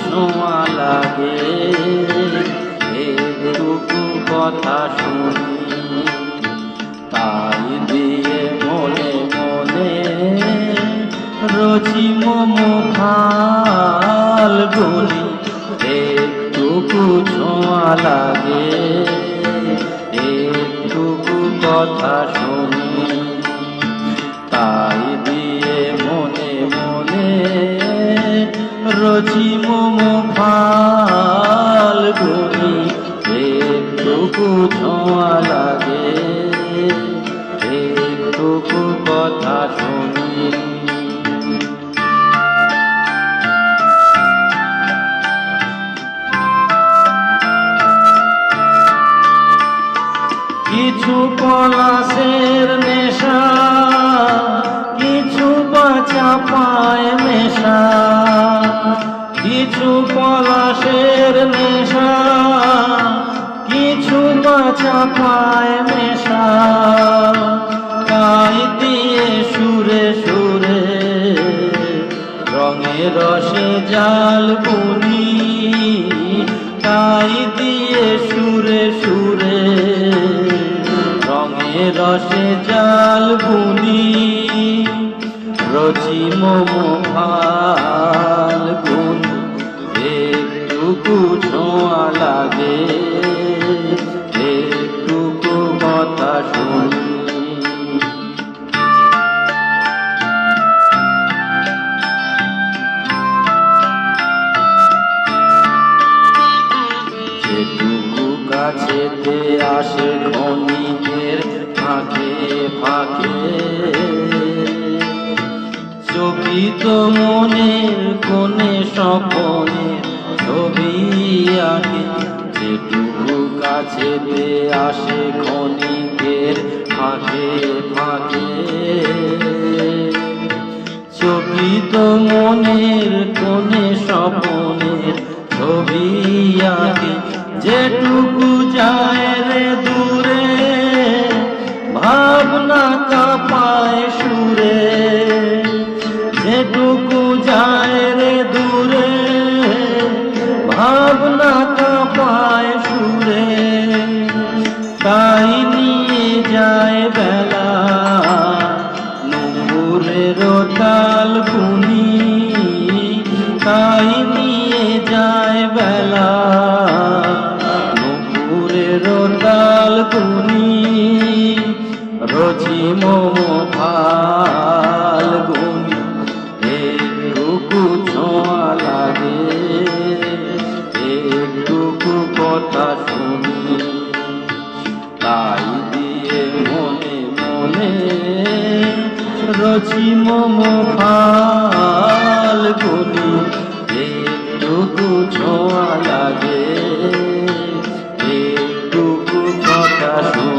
ছোঁয়া লাগে, একটুকু কথা শুনি, তাই দিয়ে মনে মনে রচি মম ফাল্গুনি। একটুকু ছোঁয়া লাগে, একটুকু কথা শুনি, তাই দিয়ে মনে মনে রচি মম ফাল্গুনি। একটুকু ছোঁয়া লাগে, একটুকু কথা শুনি। কিছু পলাশের নেশা, কিছু বাঁচা পায় নেশা, কিছু পলাশের নেশা, কিছু বাঁচা পায় নেশা, তাই দিয়ে সুরে সুরে রঙে রসে জাল বুনি, তাই দিয়ে সুরে সুরে রঙে রসে জাল বুনি। রচি মম ফাল্গুনি, একটুকু ছোঁয়া লাগে, একটুকু কথা শুনি। যেটুকু কাছেতে আসে ক্ষণিকের ফাঁকে ফাঁকে, চকিত মনের কোণে স্বপনে ছবি আঁকে। যেটুকু কাছেতে আসে ক্ষণিকের ফাঁকে ফাঁকে, চকিত মনের কোণে স্বপনের ছবি আঁকে। যেটুকু যায় রে দূরে ভাবনা কাঁপায় সুরে, যেটুকু যায় রে দূরে ভাবনা কাঁপায় সুরে, তাই নিয়ে যায় বেলা নুপুরের তাল বুনি, তাই নিয়ে যায় বেলা নুপুরের তাল বুনি। রচি মম ফাল্গুনি, একটুকু ছোঁয়া লাগে, একটুকু কথা শুনি, তাই দিয়ে মনে মনে রচি মম ফাল্গুনি। একটুকু ছোঁয়া লাগে, একটুকু কথা শুনি।